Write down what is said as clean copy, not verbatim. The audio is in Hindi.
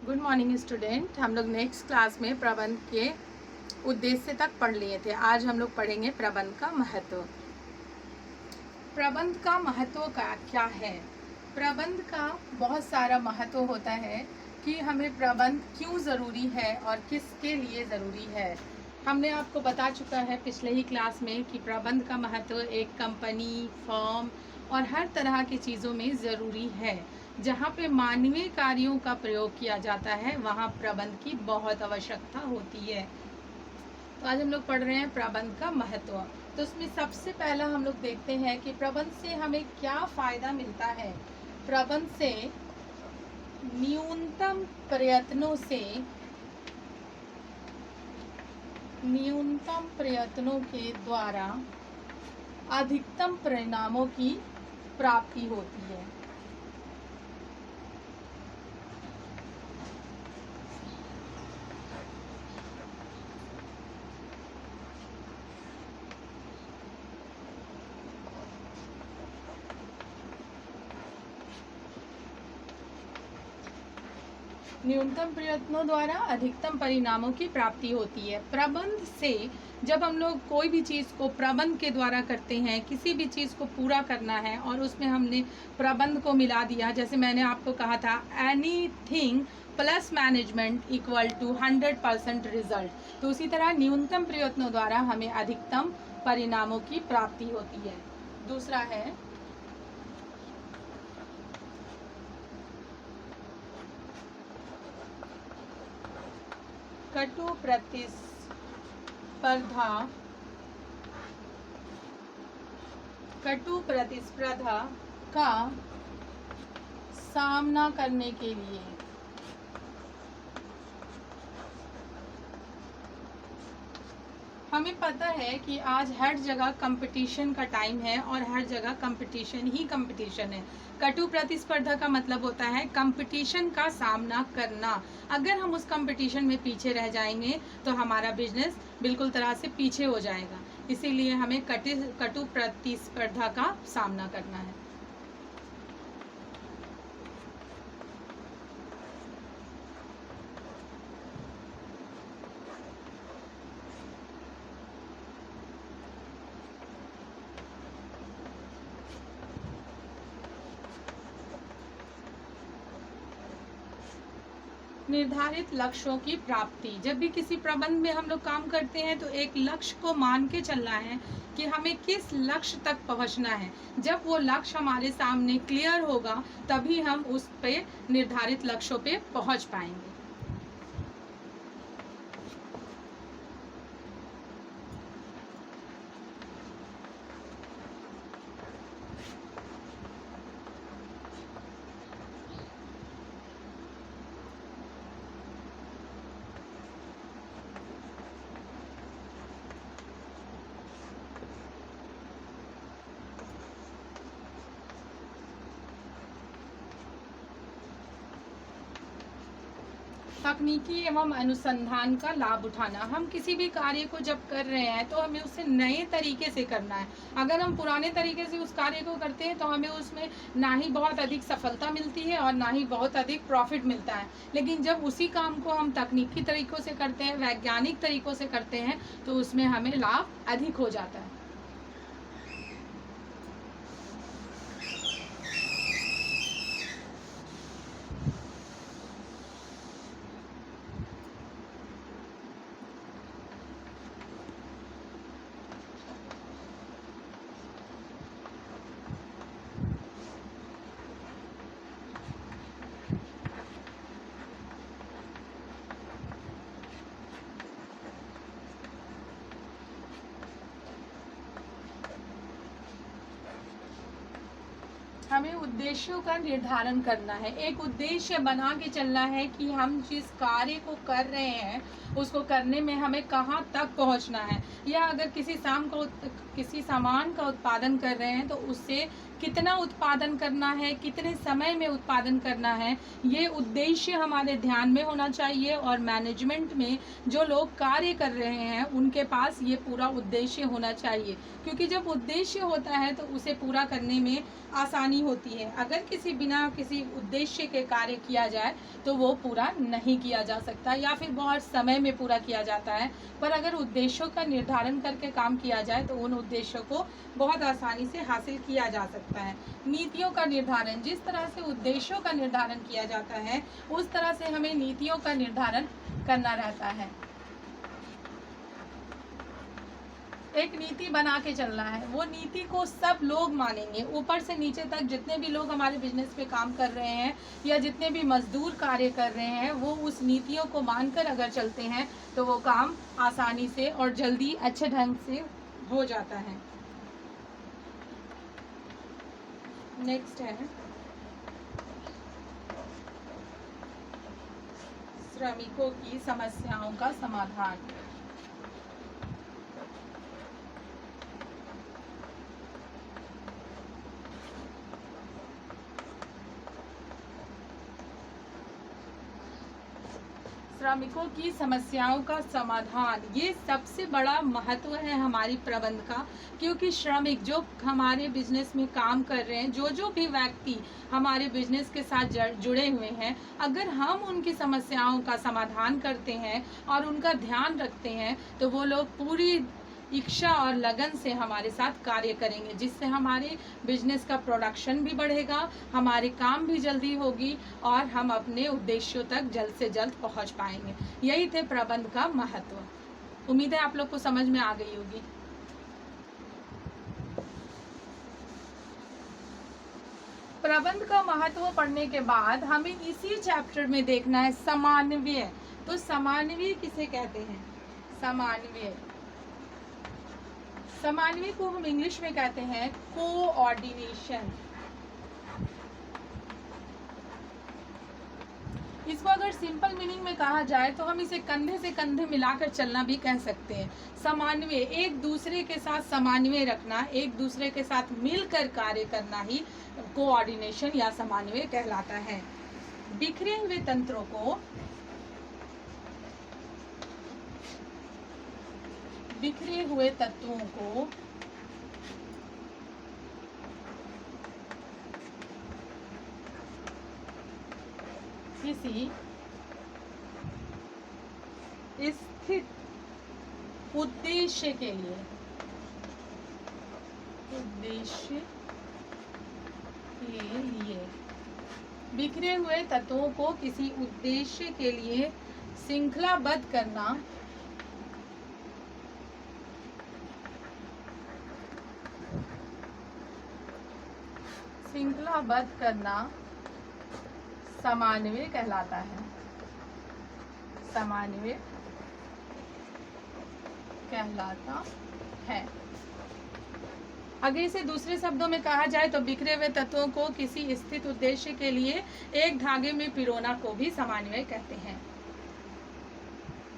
Good morning student. हम लोग नेक्स्ट क्लास में प्रबंध के उद्देश्य तक पढ़ लिए थे। आज हम लोग पढ़ेंगे प्रबंध का महत्व। प्रबंध का महत्व का क्या है? प्रबंध का बहुत सारा महत्व होता है कि हमें प्रबंध क्यों ज़रूरी है और किसके लिए ज़रूरी है। हमने आपको बता चुका है पिछले ही क्लास में कि प्रबंध का महत्व एक कंपनी, फर्म और हर तरह की चीज़ों में ज़रूरी है। जहाँ पे मानवीय कार्यों का प्रयोग किया जाता है वहाँ प्रबंध की बहुत आवश्यकता होती है। तो आज हम लोग पढ़ रहे हैं प्रबंध का महत्व। तो उसमें सबसे पहला हम लोग देखते हैं कि प्रबंध से हमें क्या फ़ायदा मिलता है। प्रबंध से न्यूनतम प्रयत्नों के द्वारा अधिकतम परिणामों की प्राप्ति होती है। न्यूनतम प्रयत्नों द्वारा अधिकतम परिणामों की प्राप्ति होती है। प्रबंध से जब हम लोग कोई भी चीज़ को प्रबंध के द्वारा करते हैं, किसी भी चीज़ को पूरा करना है और उसमें हमने प्रबंध को मिला दिया, जैसे मैंने आपको कहा था anything plus management equal to 100% result. तो उसी तरह न्यूनतम प्रयत्नों द्वारा हमें अधिकतम परिणामों की प्राप्ति होती है। दूसरा है कटु प्रतिस्पर्धा का सामना करने के लिए हमें पता है कि आज हर जगह कंपटीशन का टाइम है और हर जगह कंपटीशन ही कंपटीशन है। कटु प्रतिस्पर्धा का मतलब होता है कंपटीशन का सामना करना। अगर हम उस कंपटीशन में पीछे रह जाएंगे तो हमारा बिजनेस बिल्कुल तरह से पीछे हो जाएगा। इसीलिए हमें कटु प्रतिस्पर्धा का सामना करना है। निर्धारित लक्ष्यों की प्राप्ति। जब भी किसी प्रबंध में हम लोग काम करते हैं तो एक लक्ष्य को मान के चलना है कि हमें किस लक्ष्य तक पहुंचना है। जब वो लक्ष्य हमारे सामने क्लियर होगा तभी हम उस पे निर्धारित लक्ष्यों पे पहुंच पाएंगे। तकनीकी एवं अनुसंधान का लाभ उठाना। हम किसी भी कार्य को जब कर रहे हैं तो हमें उसे नए तरीके से करना है। अगर हम पुराने तरीके से उस कार्य को करते हैं तो हमें उसमें ना ही बहुत अधिक सफलता मिलती है और ना ही बहुत अधिक प्रॉफिट मिलता है। लेकिन जब उसी काम को हम तकनीकी तरीकों से करते हैं, वैज्ञानिक तरीकों से करते हैं तो उसमें हमें लाभ अधिक हो जाता है। हमें उद्देश्यों का निर्धारण करना है। एक उद्देश्य बना के चलना है कि हम जिस कार्य को कर रहे हैं उसको करने में हमें कहाँ तक पहुँचना है, या अगर किसी सामान का उत्पादन कर रहे हैं तो उससे कितना उत्पादन करना है, कितने समय में उत्पादन करना है, ये उद्देश्य हमारे ध्यान में होना चाहिए। और मैनेजमेंट में जो लोग कार्य कर रहे हैं उनके पास ये पूरा उद्देश्य होना चाहिए, क्योंकि जब उद्देश्य होता है तो उसे पूरा करने में आसानी होती है। अगर बिना किसी उद्देश्य के कार्य किया जाए तो वो पूरा नहीं किया जा सकता, या फिर बहुत समय में पूरा किया जाता है। पर अगर उद्देश्यों का निर्धारण करके काम किया जाए तो उन उद्देश्यों को बहुत आसानी से हासिल किया जा सकता है। नीतियों का निर्धारण, जिस तरह से उद्देश्यों का निर्धारण किया जाता है उस तरह से हमें नीतियों का निर्धारण करना रहता है। एक नीति बना के चलना है, वो नीति को सब लोग मानेंगे, ऊपर से नीचे तक जितने भी लोग हमारे बिजनेस पे काम कर रहे हैं या जितने भी मजदूर कार्य कर रहे हैं, वो उस नीतियों को मानकर अगर चलते हैं तो वो काम आसानी से और जल्दी अच्छे ढंग से हो जाता है। नेक्स्ट है श्रमिकों की समस्याओं का समाधान। श्रमिकों की समस्याओं का समाधान, ये सबसे बड़ा महत्व है हमारी प्रबंध का, क्योंकि श्रमिक जो हमारे बिजनेस में काम कर रहे हैं, जो भी व्यक्ति हमारे बिजनेस के साथ जुड़े हुए हैं, अगर हम उनकी समस्याओं का समाधान करते हैं और उनका ध्यान रखते हैं तो वो लोग पूरी इच्छा और लगन से हमारे साथ कार्य करेंगे, जिससे हमारे बिजनेस का प्रोडक्शन भी बढ़ेगा, हमारे काम भी जल्दी होगी और हम अपने उद्देश्यों तक जल्द से जल्द पहुंच पाएंगे। यही थे प्रबंध का महत्व। उम्मीद है आप लोग को समझ में आ गई होगी। प्रबंध का महत्व पढ़ने के बाद हमें इसी चैप्टर में देखना है समन्वय। तो समन्वय किसे कहते हैं? समन्वय को हम इंग्लिश में कहते हैं कोऑर्डिनेशन। इसको अगर सिंपल मीनिंग में कहा जाए तो हम इसे कंधे से कंधे मिलाकर चलना भी कह सकते हैं। समन्वय, एक दूसरे के साथ समन्वय रखना, एक दूसरे के साथ मिलकर कार्य करना ही कोऑर्डिनेशन या समन्वय कहलाता है। बिखरे हुए तंत्रों को बिखरे हुए तत्वों को किसी स्थित उद्देश्य के लिए बिखरे हुए तत्वों को किसी उद्देश्य के लिए श्रृंखलाबद्ध करना समन्वय कहलाता है। समन्वय कहलाता है। अगर इसे दूसरे शब्दों में कहा जाए तो बिखरे हुए तत्वों को किसी स्थित उद्देश्य के लिए एक धागे में पिरोना को भी समन्वय कहते हैं।